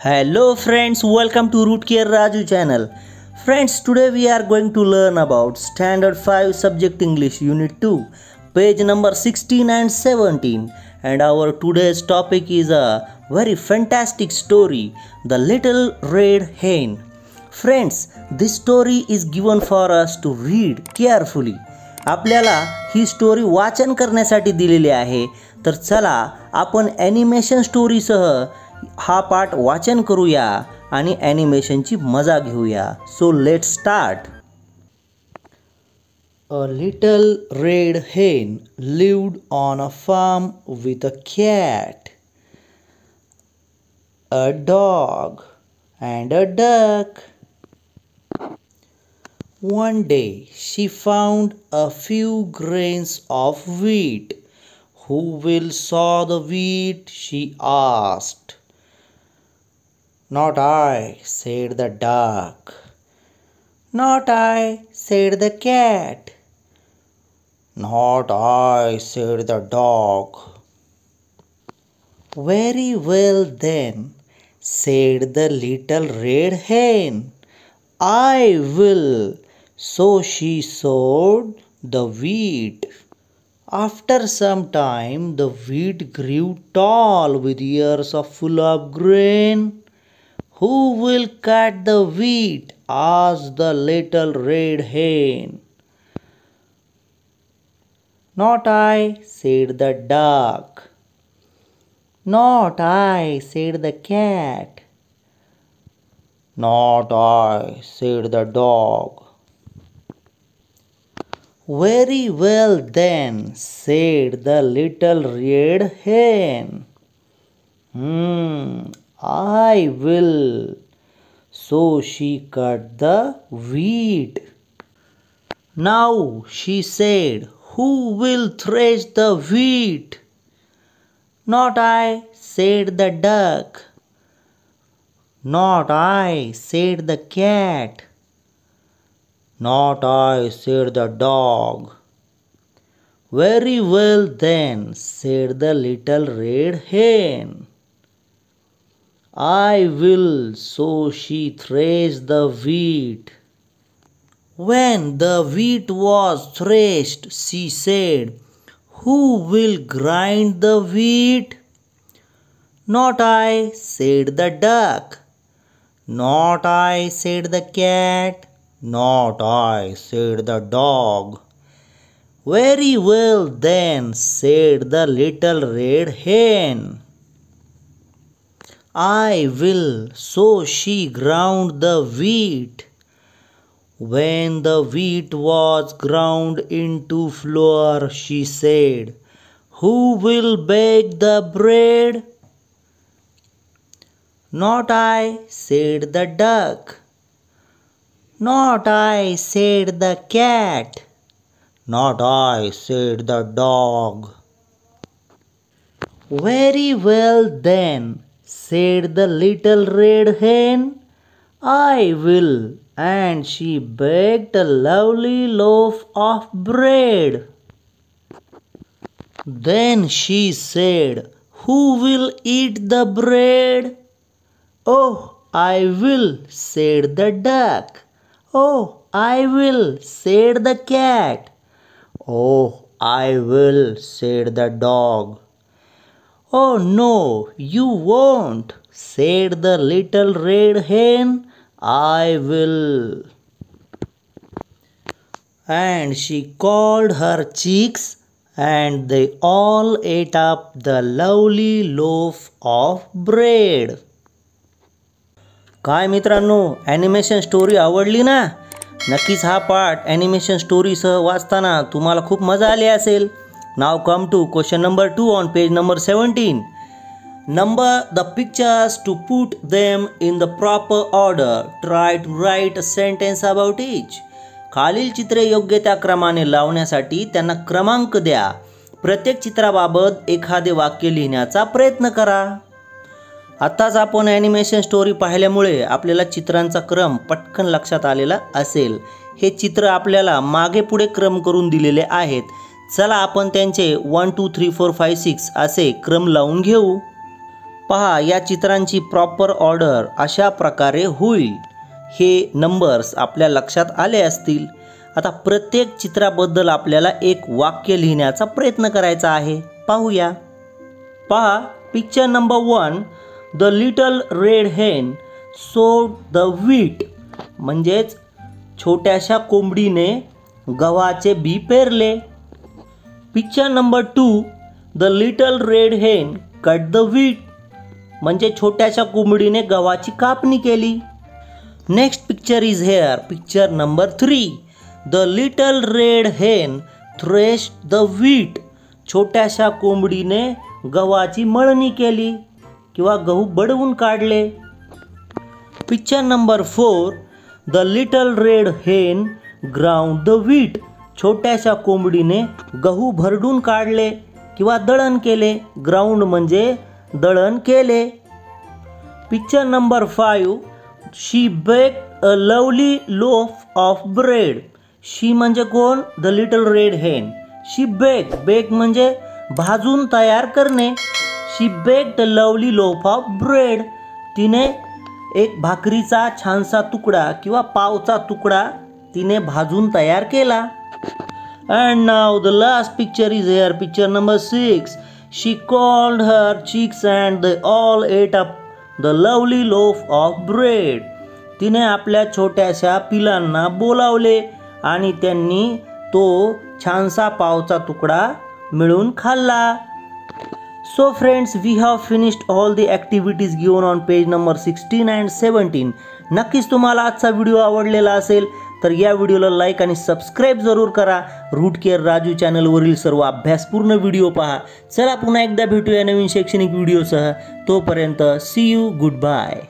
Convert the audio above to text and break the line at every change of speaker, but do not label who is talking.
Hello friends, welcome to Root Care Raju channel. Friends, today we are going to learn about Standard 5 Subject English Unit 2, page number 16 and 17. And our today's topic is a very fantastic story, The Little Red Hen. Friends, this story is given for us to read carefully. आपल्याला ही story वाचन करण्यासाठी दिलेली आहे. तर चला आपण animation स्टोरीसह हा पाठ वाचन करूया आणि ॲनिमेशनची मजा घेऊया. So let's start. A little red hen lived on a farm with a cat, a dog, and a duck. One day she found a few grains of wheat. Who will sow the wheat? She asked. Not I, said the duck. Not I, said the cat. Not I, said the dog. Very well then, said the little red hen. I will. So she sowed the wheat. After some time, the wheat grew tall with ears full of grain. Who will cut the wheat? Asked the little red hen. Not I, said the duck. Not I, said the cat. Not I, said the dog. Very well then, said the little red hen. I will. So she cut the wheat. Now, she said, who will thresh the wheat? Not I, said the duck. Not I, said the cat. Not I, said the dog. Very well then, said the little red hen. I will. So she threshed the wheat. When the wheat was threshed, she said, who will grind the wheat? Not I, said the duck. Not I, said the cat. Not I, said the dog. Very well then, said the little red hen. I will. So she ground the wheat. When the wheat was ground into flour, she said, who will bake the bread? Not I, said the duck. Not I, said the cat. Not I, said the dog. Very well then, said the little red hen. I will. And she baked a lovely loaf of bread. Then she said, who will eat the bread? Oh, I will, said the duck. Oh, I will, said the cat. Oh, I will, said the dog. Oh no, you won't, said the little red hen. I will. And she called her chicks, and they all ate up the lovely loaf of bread. काय मित्रांनो, animation story आवडली ना? नक्कीच हा पाठ animation स्टोरीसह वाचताना तुम्हाला खूप मजा आली असेल. Now come to question number 2 on page number 17. Number the pictures to put them in the proper order. Try to write a sentence about each. खालील चित्रे योग्य त्या क्रमाने लावण्यासाठी त्यांना क्रमांक द्या. प्रत्येक चित्राबाबत एखादे वाक्य लिहिण्याचा प्रयत्न करा. आताच आपण ॲनिमेशन स्टोरी पाहिल्यामुळे आपल्याला चित्रांचा क्रम पटकन लक्षात आलेला असेल. हे चित्र आपल्याला मागे पुढे क्रम करून दिलेले आहेत. चला आपण त्यांचे 1 2 3 4 5 6 असे क्रम लावून घेऊ. पहा या चित्रांची प्रॉपर ऑर्डर अशा प्रकारे होईल. हे नंबर्स आपल्या लक्षात आले असतील. आता प्रत्येक चित्राबद्दल आपल्याला एक वाक्य लिहिण्याचा प्रयत्न करायचा आहे. पाहूया. पहा picture number 1. The little red हेन सोड द व्हीट. म्हणजेच छोट्याशा कोंबडीने गव्हाचे बी पेरले. Picture number 2. The little red हेन कट द व्हीट. म्हणजे छोट्याशा कोंबडीने गव्हाची कापणी केली. Next picture is here. Picture number 3. The little red हेन थ्रेश्ड द व्हीट. छोट्याशा कोंबडीने गव्हाची मळणी केली किंवा गहू बडवून काढले. Picture number 4. The little red हेन ग्राउंड द व्हीट. छोट्याशा कोंबडीने गहू भरडून काढले किंवा दळण केले. ग्राउंड म्हणजे दळण केले. Picture number 5. She baked a lovely loaf of bread. She म्हणजे कोण? द लिटल रेड हेन. शी बेक म्हणजे भाजून तयार करणे. She baked a lovely loaf of bread. तिने एक भाकरीचा छानसा तुकडा किंवा पावचा तुकडा तिने भाजून तयार केला. And now the last picture is here. Picture number 6. She called her chicks and they all ate up the lovely loaf of bread. तिने आपल्या छोट्याशा पिलांना बोलावले आणि त्यांनी तो छानसा पावचा तुकडा मिळून खाल्ला. So friends, we have finished all the activities given on page number 16 and 17. नक्कीच तुम्हाला आजचा व्हिडिओ आवडलेला असेल तर या व्हिडिओला लाईक आणि सबस्क्राईब जरूर करा. रूट केअर राजू चॅनलवरील सर्व अभ्यासपूर्ण व्हिडिओ पहा. चला पुन्हा एकदा भेटूया नवीन शैक्षणिक व्हिडिओसह. तोपर्यंत सी यू. Good bye.